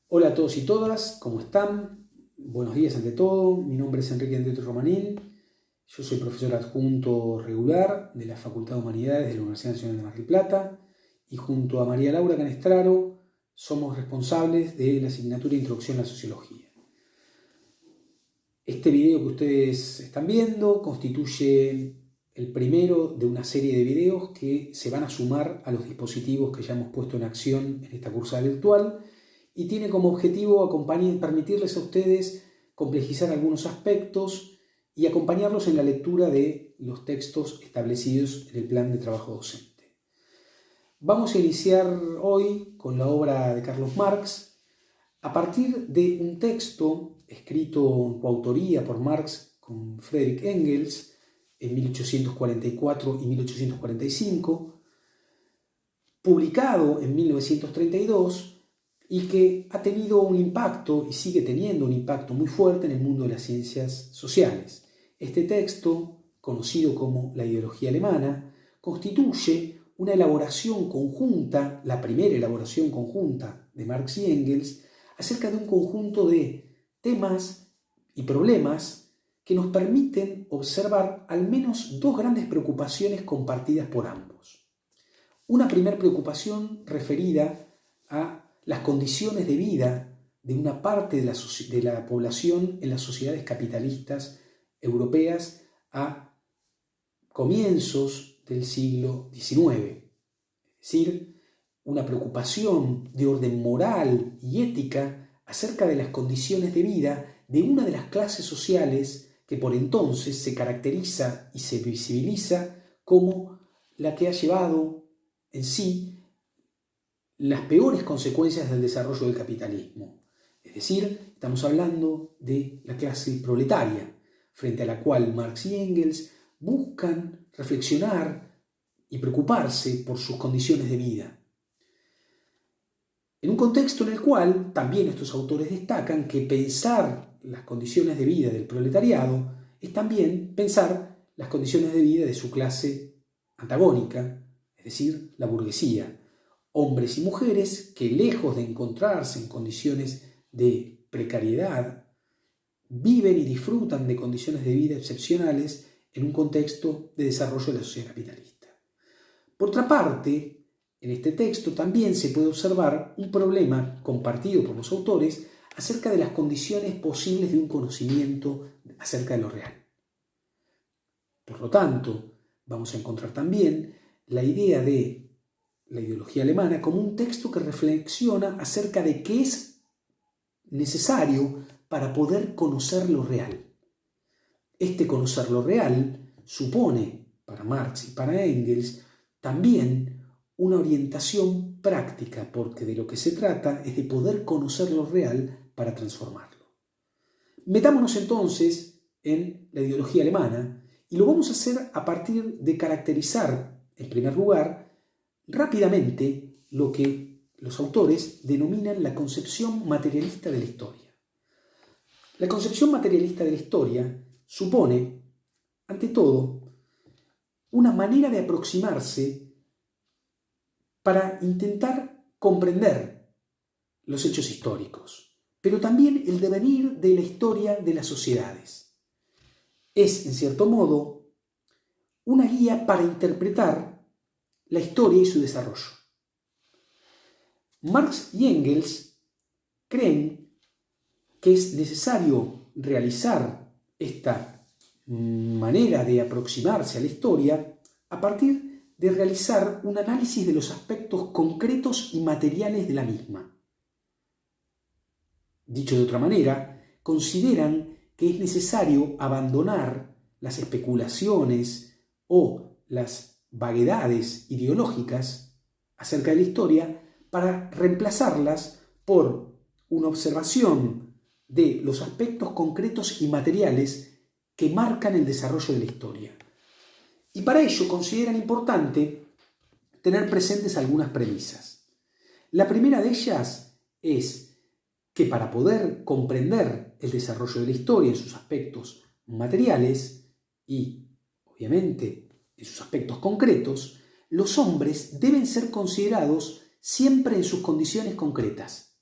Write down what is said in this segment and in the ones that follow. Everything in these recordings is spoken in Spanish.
Hola a todos y todas, ¿cómo están? Buenos días ante todo, mi nombre es Enrique Andretti Romanín, yo soy profesor adjunto regular de la Facultad de Humanidades de la Universidad Nacional de Mar del Plata y junto a María Laura Canestraro somos responsables de la asignatura Introducción a la Sociología. Este video que ustedes están viendo constituye el primero de una serie de videos que se van a sumar a los dispositivos que ya hemos puesto en acción en esta cursada virtual y tiene como objetivo permitirles a ustedes complejizar algunos aspectos y acompañarlos en la lectura de los textos establecidos en el plan de trabajo docente. Vamos a iniciar hoy con la obra de Carlos Marx a partir de un texto escrito en coautoría por Marx con Friedrich Engels en 1844 y 1845, publicado en 1932, y que ha tenido un impacto y sigue teniendo un impacto muy fuerte en el mundo de las ciencias sociales. Este texto, conocido como La ideología alemana, constituye una elaboración conjunta, la primera elaboración conjunta de Marx y Engels, acerca de un conjunto de temas y problemas que nos permiten observar al menos dos grandes preocupaciones compartidas por ambos. Una primera preocupación referida a las condiciones de vida de una parte de la población en las sociedades capitalistas europeas a comienzos del siglo XIX. Es decir, una preocupación de orden moral y ética acerca de las condiciones de vida de una de las clases sociales que por entonces se caracteriza y se visibiliza como la que ha llevado en sí las peores consecuencias del desarrollo del capitalismo. Es decir, estamos hablando de la clase proletaria, frente a la cual Marx y Engels buscan reflexionar y preocuparse por sus condiciones de vida. En un contexto en el cual también estos autores destacan que pensar las condiciones de vida del proletariado es también pensar las condiciones de vida de su clase antagónica, es decir, la burguesía. Hombres y mujeres que, lejos de encontrarse en condiciones de precariedad, viven y disfrutan de condiciones de vida excepcionales en un contexto de desarrollo de la sociedad capitalista. Por otra parte, en este texto también se puede observar un problema compartido por los autores acerca de las condiciones posibles de un conocimiento acerca de lo real. Por lo tanto, vamos a encontrar también la idea de la ideología alemana como un texto que reflexiona acerca de qué es necesario para poder conocer lo real. Este conocer lo real supone, para Marx y para Engels, también una orientación práctica, porque de lo que se trata es de poder conocer lo real para transformarlo. Metámonos entonces en la ideología alemana y lo vamos a hacer a partir de caracterizar, en primer lugar, rápidamente lo que los autores denominan la concepción materialista de la historia. La concepción materialista de la historia supone, ante todo, una manera de aproximarse para intentar comprender los hechos históricos, pero también el devenir de la historia de las sociedades. Es, en cierto modo, una guía para interpretar la historia y su desarrollo. Marx y Engels creen que es necesario realizar esta manera de aproximarse a la historia a partir de realizar un análisis de los aspectos concretos y materiales de la misma. Dicho de otra manera, consideran que es necesario abandonar las especulaciones o las vaguedades ideológicas acerca de la historia para reemplazarlas por una observación de los aspectos concretos y materiales que marcan el desarrollo de la historia. Y para ello consideran importante tener presentes algunas premisas. La primera de ellas es que para poder comprender el desarrollo de la historia en sus aspectos materiales y, obviamente, en sus aspectos concretos, los hombres deben ser considerados siempre en sus condiciones concretas.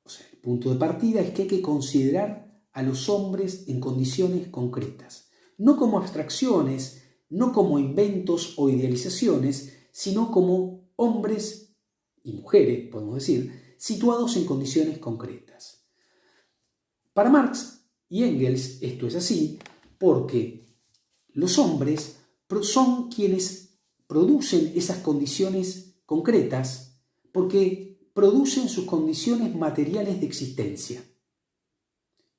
O punto de partida es que hay que considerar a los hombres en condiciones concretas, no como abstracciones, no como inventos o idealizaciones, sino como hombres y mujeres, podemos decir, situados en condiciones concretas. Para Marx y Engels esto es así porque los hombres son quienes producen esas condiciones concretas porque producen sus condiciones materiales de existencia.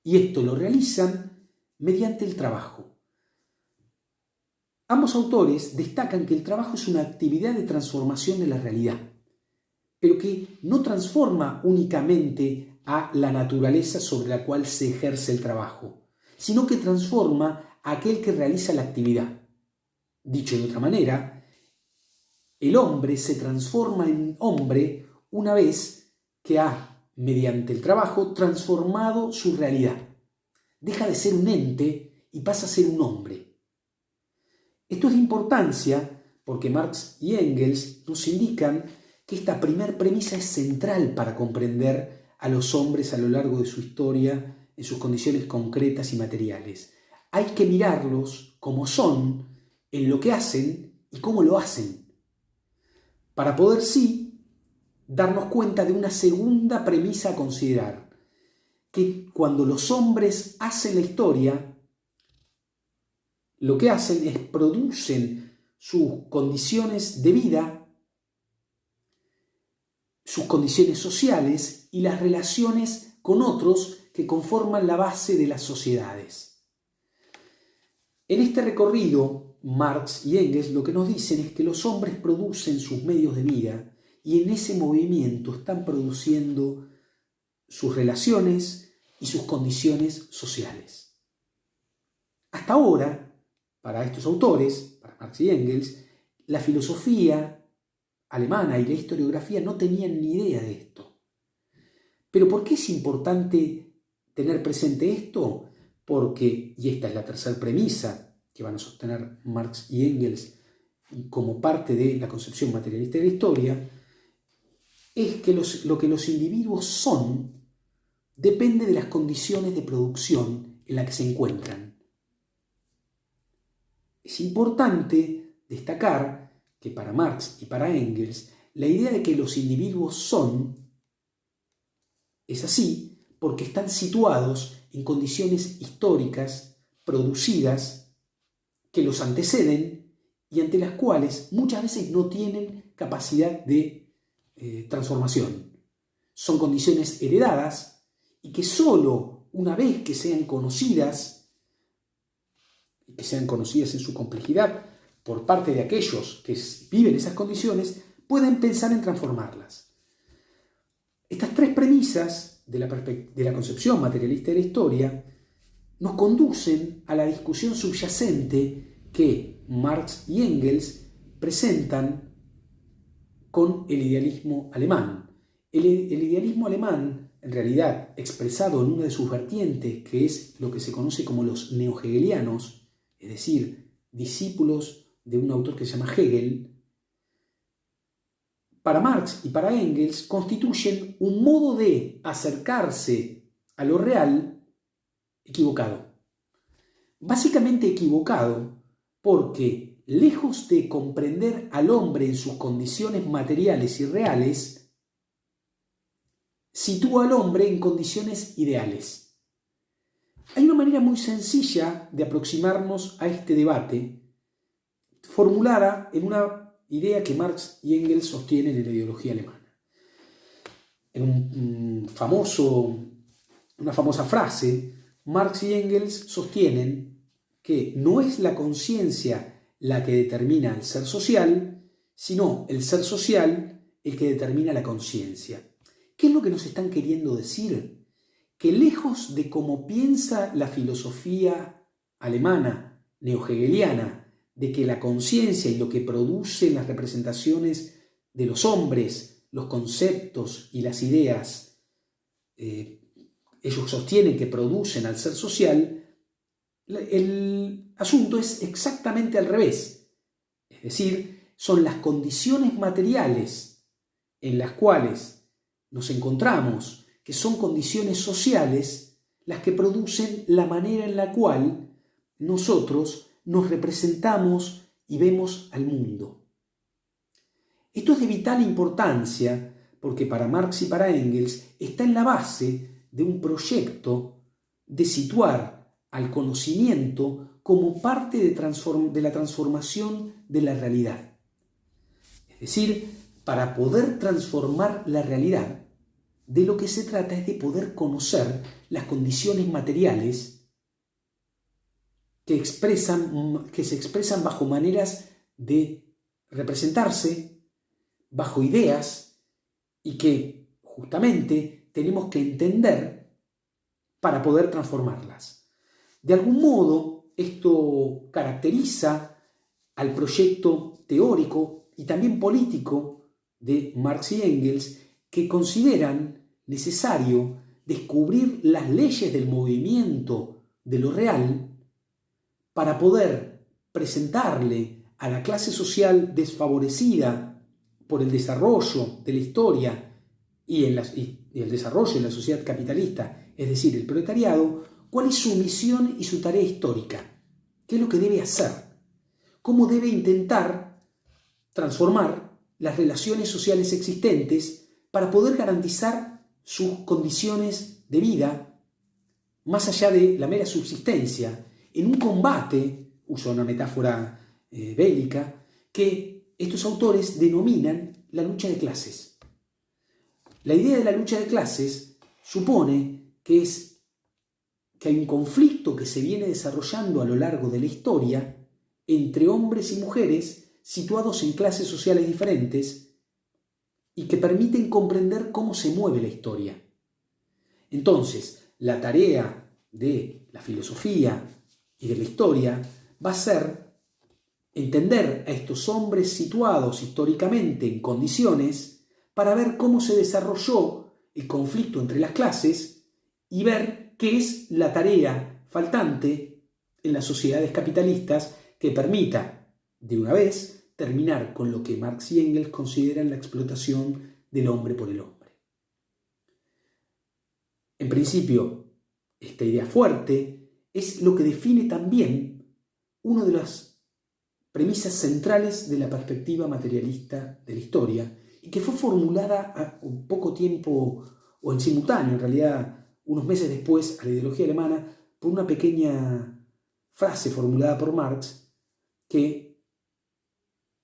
Y esto lo realizan mediante el trabajo. Ambos autores destacan que el trabajo es una actividad de transformación de la realidad, pero que no transforma únicamente a la naturaleza sobre la cual se ejerce el trabajo, sino que transforma a aquel que realiza la actividad. Dicho de otra manera, el hombre se transforma en hombre una vez que ha, mediante el trabajo, transformado su realidad. Deja de ser un ente y pasa a ser un hombre. Esto es de importancia porque Marx y Engels nos indican que esta primer premisa es central para comprender a los hombres a lo largo de su historia en sus condiciones concretas y materiales. Hay que mirarlos como son, en lo que hacen y cómo lo hacen, para poder sí darnos cuenta de una segunda premisa a considerar, que cuando los hombres hacen la historia, lo que hacen es producen sus condiciones de vida, sus condiciones sociales y las relaciones con otros que conforman la base de las sociedades. En este recorrido, Marx y Engels lo que nos dicen es que los hombres producen sus medios de vida y en ese movimiento están produciendo sus relaciones y sus condiciones sociales. Hasta ahora, para estos autores, para Marx y Engels, la filosofía alemana y la historiografía no tenían ni idea de esto. Pero ¿por qué es importante tener presente esto? Porque, y esta es la tercera premisa que van a sostener Marx y Engels como parte de la concepción materialista de la historia, es que lo que los individuos son depende de las condiciones de producción en las que se encuentran. Es importante destacar que para Marx y para Engels la idea de que los individuos son es así porque están situados en condiciones históricas producidas que los anteceden y ante las cuales muchas veces no tienen capacidad de transformación. Son condiciones heredadas y que solo una vez que sean conocidas en su complejidad por parte de aquellos que viven esas condiciones, pueden pensar en transformarlas. Estas tres premisas de la concepción materialista de la historia nos conducen a la discusión subyacente que Marx y Engels presentan con el idealismo alemán. El idealismo alemán, en realidad expresado en una de sus vertientes, que es lo que se conoce como los neohegelianos, es decir, discípulos de un autor que se llama Hegel, para Marx y para Engels constituyen un modo de acercarse a lo real equivocado. Básicamente equivocado porque, lejos de comprender al hombre en sus condiciones materiales y reales, sitúa al hombre en condiciones ideales. Hay una manera muy sencilla de aproximarnos a este debate, formulada en una idea que Marx y Engels sostienen en la ideología alemana. En una famosa frase, Marx y Engels sostienen que no es la conciencia la que determina el ser social, sino el ser social el que determina la conciencia. ¿Qué es lo que nos están queriendo decir? Que lejos de cómo piensa la filosofía alemana, neohegeliana, de que la conciencia y lo que producen las representaciones de los hombres, los conceptos y las ideas, ellos sostienen que producen al ser social, el asunto es exactamente al revés. Es decir, son las condiciones materiales en las cuales nos encontramos que son condiciones sociales las que producen la manera en la cual nosotros nos representamos y vemos al mundo. Esto es de vital importancia porque para Marx y para Engels está en la base de un proyecto de situar al conocimiento como parte de la transformación de la realidad. Es decir, para poder transformar la realidad, de lo que se trata es de poder conocer las condiciones materiales que se expresan bajo maneras de representarse, bajo ideas, y que justamente tenemos que entender para poder transformarlas. De algún modo, esto caracteriza al proyecto teórico y también político de Marx y Engels, que consideran necesario descubrir las leyes del movimiento de lo real para poder presentarle a la clase social desfavorecida por el desarrollo de la historia y el desarrollo en la sociedad capitalista, es decir, el proletariado, cuál es su misión y su tarea histórica, qué es lo que debe hacer, cómo debe intentar transformar las relaciones sociales existentes para poder garantizar sus condiciones de vida, más allá de la mera subsistencia, en un combate, uso una metáfora bélica, que estos autores denominan la lucha de clases. La idea de la lucha de clases supone que hay un conflicto que se viene desarrollando a lo largo de la historia entre hombres y mujeres situados en clases sociales diferentes y que permiten comprender cómo se mueve la historia. Entonces, la tarea de la filosofía y de la historia va a ser entender a estos hombres situados históricamente en condiciones para ver cómo se desarrolló el conflicto entre las clases y ver qué es la tarea faltante en las sociedades capitalistas que permita, de una vez, terminar con lo que Marx y Engels consideran la explotación del hombre por el hombre. En principio, esta idea fuerte es lo que define también una de las premisas centrales de la perspectiva materialista de la historia y que fue formulada a un poco tiempo, o en simultáneo, en realidad, unos meses después, a la ideología alemana, por una pequeña frase formulada por Marx que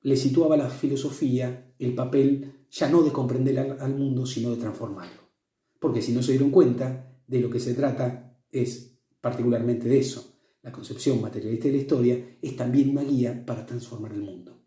le situaba a la filosofía el papel ya no de comprender al mundo, sino de transformarlo. Porque si no se dieron cuenta, de lo que se trata es particularmente de eso. La concepción materialista de la historia es también una guía para transformar el mundo.